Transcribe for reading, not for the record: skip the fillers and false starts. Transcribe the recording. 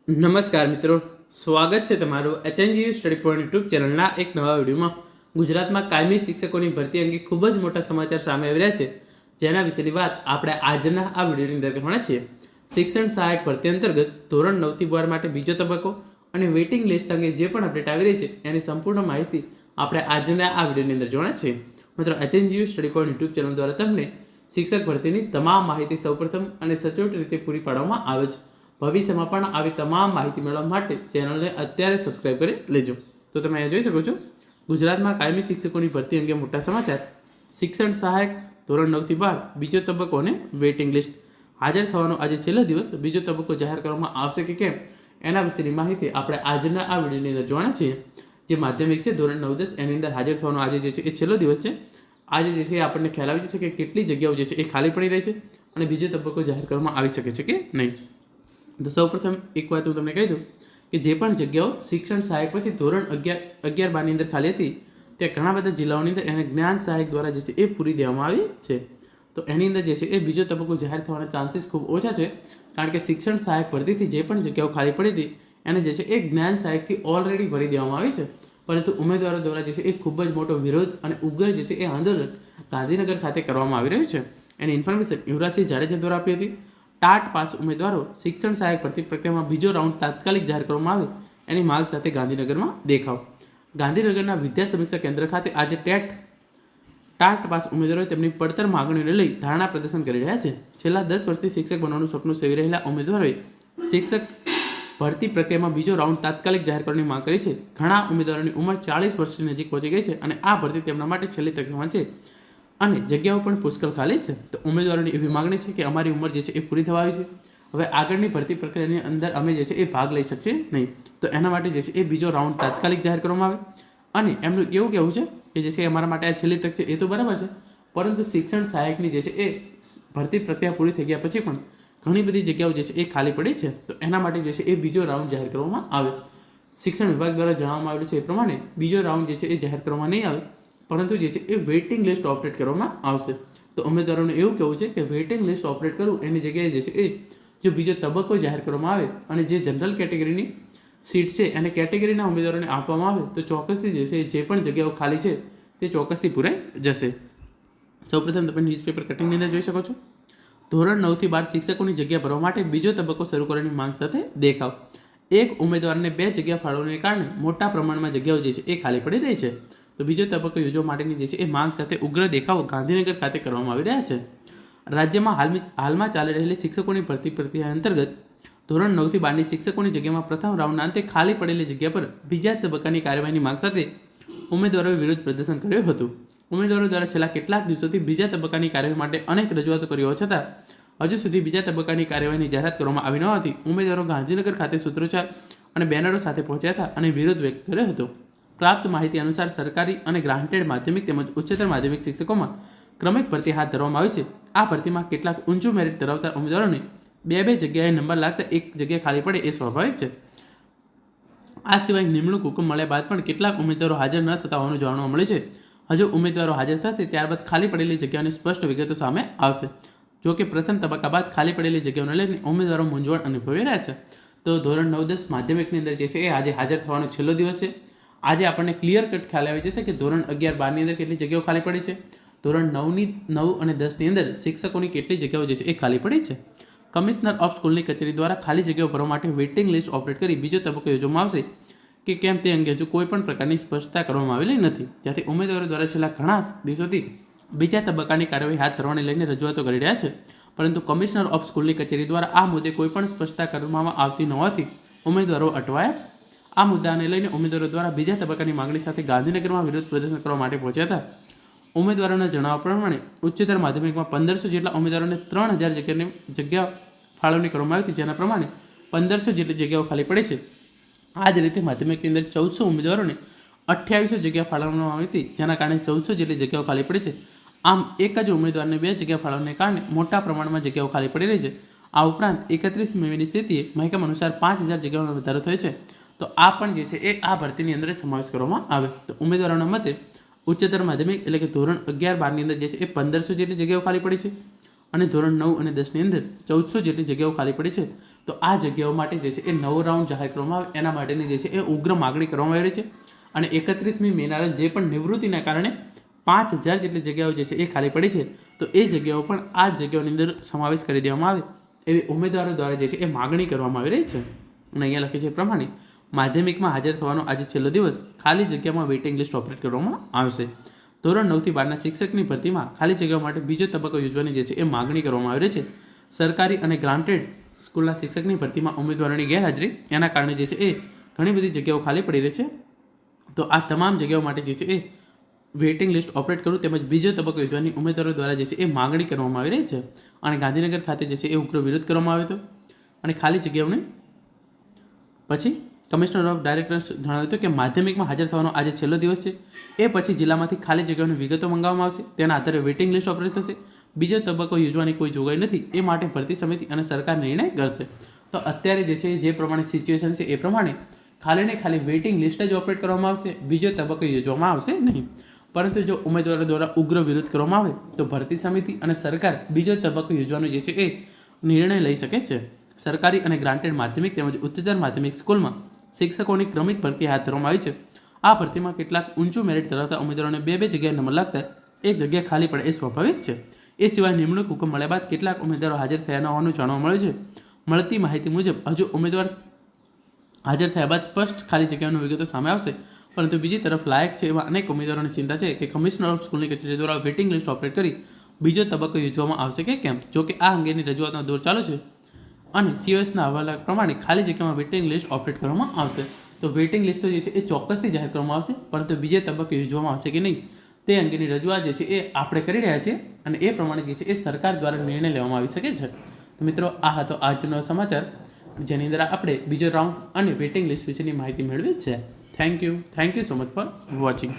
નમસ્કાર મિત્રો, સ્વાગત છે તમારું એચએનજીયુ સ્ટડી પોઈન્ટ યુટ્યુબ ચેનલના એક નવા વિડીયોમાં. ગુજરાતમાં કાયમી શિક્ષકોની ભરતી અંગે ખૂબ જ મોટા સમાચાર સામે આવી રહ્યા છે, જેના વિશેની વાત આપણે આજના આ વિડીયોની અંદર કરવાના છીએ. શિક્ષણ સહાયક ભરતી અંતર્ગત ધોરણ 9 થી 12 માટે બીજો તબક્કો અને વેઇટિંગ લિસ્ટ અંગે જે પણ અપડેટ આવી રહી છે એની સંપૂર્ણ માહિતી આપણે આજના આ વિડીયોની અંદર જોવાના છીએ. મિત્રો, HNGU study point YouTube channel દ્વારા તમને શિક્ષક ભરતીની તમામ માહિતી સૌપ્રથમ અને સચોટ રીતે પૂરી પાડવામાં આવે છે. ભવિષ્યમાં પણ આવી તમામ માહિતી મેળવવા માટે ચેનલને અત્યારે સબસ્ક્રાઇબ કરી લેજો. તો તમે અહીંયા જોઈ શકો છો, ગુજરાતમાં કાયમી શિક્ષકોની ભરતી અંગે મોટા સમાચાર. શિક્ષણ સહાયક ધોરણ 9 થી 12 બીજો તબક્કો અને વેઇટિંગ લિસ્ટ. હાજર થવાનો આજે છેલ્લો દિવસ. બીજો તબક્કો જાહેર કરવામાં આવશે કે કેમ એના વિશેની માહિતી આપણે આજના આ વિડીયોની અંદર જોવાના છીએ. જે માધ્યમિક છે ધોરણ 9-10 એની અંદર હાજર થવાનો આજે જે છે એ છેલ્લો દિવસ છે. આજે જે છે આપણને ખ્યાલ આવી જશે કે કેટલી જગ્યાઓ જે છે એ ખાલી પડી રહી છે અને બીજો તબક્કો જાહેર કરવામાં આવી શકે છે કે નહીં. તો સૌપ્રથમ એક વાત હું તમને કહી દઉં કે જે પણ જગ્યાઓ શિક્ષણ સહાયક પછી ધોરણ 11-12ની અંદર ખાલી હતી ત્યાં ઘણા બધા જિલ્લાઓની અંદર એને જ્ઞાન સહાયક દ્વારા જે છે એ પૂરી દેવામાં આવી છે. તો એની અંદર જે છે એ બીજો તબક્કો જાહેર થવાના ચાન્સીસ ખૂબ ઓછા છે, કારણ કે શિક્ષણ સહાયક ભરતીથી જે પણ જગ્યાઓ ખાલી પડી હતી એને જે છે એ જ્ઞાન સહાયકથી ઓલરેડી ભરી દેવામાં આવી છે. પરંતુ ઉમેદવારો દ્વારા જે છે એ ખૂબ જ મોટો વિરોધ અને ઉગ્ર જે છે એ આંદોલન ગાંધીનગર ખાતે કરવામાં આવી રહ્યું છે. એની ઇન્ફોર્મેશન યુવરાજસિંહ જાડેજા દ્વારા આપી હતી. ટાટ પાસ ઉમેદવારો શિક્ષણ સહાયક ભરતી પ્રક્રિયામાં બીજો રાઉન્ડ તાત્કાલિક જાહેર કરવામાં આવે એની માંગ સાથે ગાંધીનગરમાં દેખાવ. ગાંધીનગરના વિદ્યા સમીક્ષા કેન્દ્ર ખાતે આજે ટાટ પાસ ઉમેદવારોએ તેમની પડતર માગણીઓને લઈ ધારણા પ્રદર્શન કરી રહ્યા છે. છેલ્લા 10 વર્ષથી શિક્ષક બનવાનું સપનું સેવી રહેલા ઉમેદવારોએ શિક્ષક ભરતી પ્રક્રિયામાં બીજો રાઉન્ડ તાત્કાલિક જાહેર કરવાની માંગ કરી છે. ઘણા ઉમેદવારોની ઉંમર 40 વર્ષની નજીક પહોંચી ગઈ છે અને આ ભરતી તેમના માટે છેલ્લી તક સમાન છે અને જગ્યાઓ પણ પુષ્કળ ખાલી છે. તો ઉમેદવારોની એવી માગણી છે કે અમારી ઉંમર જે છે એ પૂરી થવા આવી છે, હવે આગળની ભરતી પ્રક્રિયાની અંદર અમે જે છે એ ભાગ લઈ શકીએ નહીં. તો એના માટે જે છે એ બીજો રાઉન્ડ તાત્કાલિક જાહેર કરવામાં આવે. અને એમનું કેવું કહેવું છે કે જે છે અમારા માટે આ છેલ્લી તક છે એ તો બરાબર છે, પરંતુ શિક્ષણ સહાયકની જે છે એ ભરતી પ્રક્રિયા પૂરી થઈ ગયા પછી પણ ઘણી બધી જગ્યાઓ જે છે એ ખાલી પડી છે. તો એના માટે જે છે એ બીજો રાઉન્ડ જાહેર કરવામાં આવે. શિક્ષણ વિભાગ દ્વારા જણાવવામાં આવેલું છે એ પ્રમાણે બીજો રાઉન્ડ જે છે એ જાહેર કરવામાં નહીં આવે, પરંતુ જે છે એ વેઇટિંગ લિસ્ટ ઓપરેટ કરવામાં આવશે. તો ઉમેદવારોને એવું કહેવું છે કે વેઇટિંગ લિસ્ટ ઓપરેટ કરવું એની જગ્યાએ જે છે એ જો બીજો તબક્કો જાહેર કરવામાં આવે અને જે જનરલ કેટેગરીની સીટ છે એને કેટેગરીના ઉમેદવારોને આપવામાં આવે તો ચોક્કસથી જે છે જે પણ જગ્યાઓ ખાલી છે તે ચોક્કસથી પૂરાઈ જશે. સૌપ્રથમ તમે ન્યૂઝપેપર કટિંગની અંદર જોઈ શકો છો. ધોરણ 9 થી 12 શિક્ષકોની જગ્યા ભરવા માટે બીજો તબક્કો શરૂ કરવાની માંગ સાથે દેખાવ. એક ઉમેદવારને 2 જગ્યા ફાળવણીને કારણે મોટા પ્રમાણમાં જગ્યાઓ જે છે એ ખાલી પડી રહી છે. તો બીજો તબક્કો યોજવા માટેની જે છે એ માંગ સાથે ઉગ્ર દેખાવો ગાંધીનગર ખાતે કરવામાં આવી રહ્યા છે. રાજ્યમાં હાલમાં ચાલી રહેલી શિક્ષકોની ભરતી પ્રક્રિયા અંતર્ગત ધોરણ 9 થી 12ની શિક્ષકોની જગ્યામાં પ્રથમ રાઉન્ડના અંતે ખાલી પડેલી જગ્યા પર બીજા તબક્કાની કાર્યવાહીની માંગ સાથે ઉમેદવારોએ વિરોધ પ્રદર્શન કર્યું હતું. ઉમેદવારો દ્વારા છેલ્લા કેટલાક દિવસોથી બીજા તબક્કાની કાર્યવાહી માટે અનેક રજૂઆતો કરી હોવા છતાં હજુ સુધી બીજા તબક્કાની કાર્યવાહીની જાહેરાત કરવામાં આવી ન હતી. ઉમેદવારો ગાંધીનગર ખાતે સૂત્રોચ્ચાર અને બેનરો સાથે પહોંચ્યા હતા અને વિરોધ વ્યક્ત કર્યો હતો. પ્રાપ્ત માહિતી અનુસાર સરકારી અને ગ્રાન્ટેડ માધ્યમિક તેમજ ઉચ્ચતર માધ્યમિક શિક્ષકોમાં ક્રમિક ભરતી હાથ ધરવામાં આવી છે. આ ભરતીમાં કેટલાક ઊંચું મેરિટ ધરાવતા ઉમેદવારોને બે જગ્યાએ નંબર લાગતા એક જગ્યા ખાલી પડે એ સ્વાભાવિક છે. આ સિવાય નિમણૂક હુકમ મળ્યા બાદ પણ કેટલાક ઉમેદવારો હાજર ન થતા હોવાનું જાણવા મળ્યું છે. હજુ ઉમેદવારો હાજર થશે ત્યારબાદ ખાલી પડેલી જગ્યાઓની સ્પષ્ટ વિગતો સામે આવશે. જો કે પ્રથમ તબક્કા બાદ ખાલી પડેલી જગ્યાઓને લઈને ઉમેદવારો મૂંઝવણ અનુભવી રહ્યા છે. તો ધોરણ 9-10 માધ્યમિકની અંદર જે છે એ આજે હાજર થવાનો છેલ્લો દિવસ છે. આજે આપણને ક્લિયર કટ ખ્યાલ આવી જશે કે ધોરણ 11-12ની અંદર કેટલી જગ્યાઓ ખાલી પડી છે, ધોરણ 9 અને 10ની અંદર શિક્ષકોની કેટલી જગ્યાઓ જે છે એ ખાલી પડી છે. કમિશનર ઓફ સ્કૂલની કચેરી દ્વારા ખાલી જગ્યાઓ ભરવા માટે વેઇટિંગ લિસ્ટ ઓપરેટ કરી બીજો તબક્કો યોજવામાં આવશે કે કેમ તે અંગે હજુ કોઈ પણ પ્રકારની સ્પષ્ટતા કરવામાં આવેલી નથી. ત્યાંથી ઉમેદવારો દ્વારા છેલ્લા ઘણા દિવસોથી બીજા તબક્કાની કાર્યવાહી હાથ ધરવાને લઈને રજૂઆતો કરી રહ્યા છે, પરંતુ કમિશનર ઓફ સ્કૂલની કચેરી દ્વારા આ મુદ્દે કોઈ પણ સ્પષ્ટતા કરવામાં આવતી ન હોવાથી ઉમેદવારો અટવાયા છે. આ મુદ્દાને લઈને ઉમેદવારો દ્વારા બીજા તબક્કાની માંગણી સાથે ગાંધીનગરમાં વિરોધ પ્રદર્શન કરવા માટે પહોંચ્યા હતા. ઉમેદવારોના જણાવ્યા પ્રમાણે ઉચ્ચતર માધ્યમિકમાં 1500 જેટલા ઉમેદવારોને 3000 જગ્યા ફાળવણી કરવામાં આવી હતી, જેના પ્રમાણે 1500 જેટલી જગ્યાઓ ખાલી પડી છે. આ જ રીતે માધ્યમિકની અંદર 1400 ઉમેદવારોને 2800 જગ્યા ફાળવવામાં આવી હતી, જેના કારણે 1400 જેટલી જગ્યાઓ ખાલી પડી છે. આમ એક જ ઉમેદવારને 2 જગ્યા ફાળવવાને કારણે મોટા પ્રમાણમાં જગ્યાઓ ખાલી પડી રહી છે. આ ઉપરાંત 31 મેની સ્થિતિએ મહેકમ અનુસાર 5000 જગ્યાઓનો વધારો થયો છે. તો આ પણ જે છે એ આ ભરતીની અંદર જ સમાવેશ કરવામાં આવે. તો ઉમેદવારોના મતે ઉચ્ચતર માધ્યમિક એટલે કે ધોરણ 11-12ની અંદર જે છે એ 1500 જેટલી જગ્યાઓ ખાલી પડી છે અને ધોરણ 9 અને 10ની અંદર 1400 જેટલી જગ્યાઓ ખાલી પડી છે. તો આ જગ્યાઓ માટે જે છે એ નવો રાઉન્ડ જાહેર કરવામાં આવે એના માટેની જે છે એ ઉગ્ર માગણી કરવામાં આવી રહી છે. અને 31મી મેના રોજ જે પણ નિવૃત્તિના કારણે 5000 જેટલી જગ્યાઓ જે છે એ ખાલી પડી છે, તો એ જગ્યાઓ પણ આ જગ્યાઓની અંદર સમાવેશ કરી દેવામાં આવે એવી ઉમેદવારો દ્વારા જે છે એ માગણી કરવામાં આવી રહી છે. અને અહીંયા લખે છે પ્રમાણે માધ્યમિકમાં હાજર થવાનો આજે છેલ્લો દિવસ, ખાલી જગ્યામાં વેઇટિંગ લિસ્ટ ઓપરેટ કરવામાં આવશે. ધોરણ 9 થી 12ના શિક્ષકની ભરતીમાં ખાલી જગ્યાઓ માટે બીજો તબક્કો યોજવાની જે છે એ માગણી કરવામાં આવી રહી છે. સરકારી અને ગ્રાન્ટેડ સ્કૂલના શિક્ષકની ભરતીમાં ઉમેદવારોની ગેરહાજરી એના કારણે જે છે એ ઘણી બધી જગ્યાઓ ખાલી પડી રહી છે. તો આ તમામ જગ્યાઓ માટે જે છે એ વેઇટિંગ લિસ્ટ ઓપરેટ કરવું તેમજ બીજો તબક્કો યોજવાની ઉમેદવારો દ્વારા જે છે એ માગણી કરવામાં આવી રહી છે. અને ગાંધીનગર ખાતે જે છે એ ઉગ્ર વિરોધ કરવામાં આવ્યો હતો. અને ખાલી જગ્યાઓને પછી કમિશનર ઓફ ડાયરેક્ટર્સ જણાવ્યું હતું કે માધ્યમિકમાં હાજર થવાનો આજે છેલ્લો દિવસ છે. એ પછી જિલ્લામાંથી ખાલી જગ્યાઓની વિગતો મંગાવવામાં આવશે. તેના આધારે વેઇટિંગ લિસ્ટ ઓપરેટ થશે. બીજો તબક્કો યોજવાની કોઈ જોગવાઈ નથી. એ માટે ભરતી સમિતિ અને સરકાર નિર્ણય કરશે. તો અત્યારે જે છે જે પ્રમાણે સિચ્યુએશન છે એ પ્રમાણે ખાલી વેઇટિંગ લિસ્ટ જ ઓપરેટ કરવામાં આવશે. બીજો તબક્કો યોજવામાં આવશે નહીં. પરંતુ જો ઉમેદવારો દ્વારા ઉગ્ર વિરોધ કરવામાં આવે તો ભરતી સમિતિ અને સરકાર બીજો તબક્કો યોજવાનો જે છે એ નિર્ણય લઈ શકે છે. સરકારી અને ગ્રાન્ટેડ માધ્યમિક તેમજ ઉચ્ચતર માધ્યમિક સ્કૂલમાં શિક્ષકોની ક્રમિક ભરતી હાથ ધરવામાં આવી છે. આ ભરતીમાં કેટલાક ઊંચું મેરિટ ધરાવતા ઉમેદવારોને બે જગ્યાએ નંબર લાગતા એક જગ્યા ખાલી પડે એ સ્વાભાવિક છે. એ સિવાય નિમણૂક હુકમ મળ્યા બાદ કેટલાક ઉમેદવારો હાજર થયા ન હોવાનું જાણવા મળ્યું છે. મળતી માહિતી મુજબ હજુ ઉમેદવાર હાજર થયા બાદ સ્પષ્ટ ખાલી જગ્યાઓની વિગતો સામે આવશે. પરંતુ બીજી તરફ લાયક છે એવા અનેક ઉમેદવારોની ચિંતા છે કે કમિશનર ઓફ સ્કૂલની કચેરી દ્વારા વેઇટિંગ લિસ્ટ ઓપરેટ કરી બીજો તબક્કો યોજવામાં આવશે કે કેમ. જોકે આ અંગેની રજૂઆતનો દોર ચાલુ છે અને COSના અહેવાલ પ્રમાણે ખાલી જગ્યામાં વેઇટિંગ લિસ્ટ ઓપરેટ કરવામાં આવશે. તો વેઇટિંગ લિસ્ટ જે છે એ ચોક્કસથી જાહેર કરવામાં આવશે, પરંતુ બીજે તબક્કે યોજવામાં આવશે કે નહીં તે અંગેની રજૂઆત જે છે એ આપણે કરી રહ્યા છીએ અને એ પ્રમાણે જે છે એ સરકાર દ્વારા નિર્ણય લેવામાં આવી શકે છે. તો મિત્રો, આ હતો આજનો સમાચાર, જેની અંદર આપણે બીજો રાઉન્ડ અને વેઇટિંગ લિસ્ટ વિશેની માહિતી મેળવી છે. Thank you so much for watching.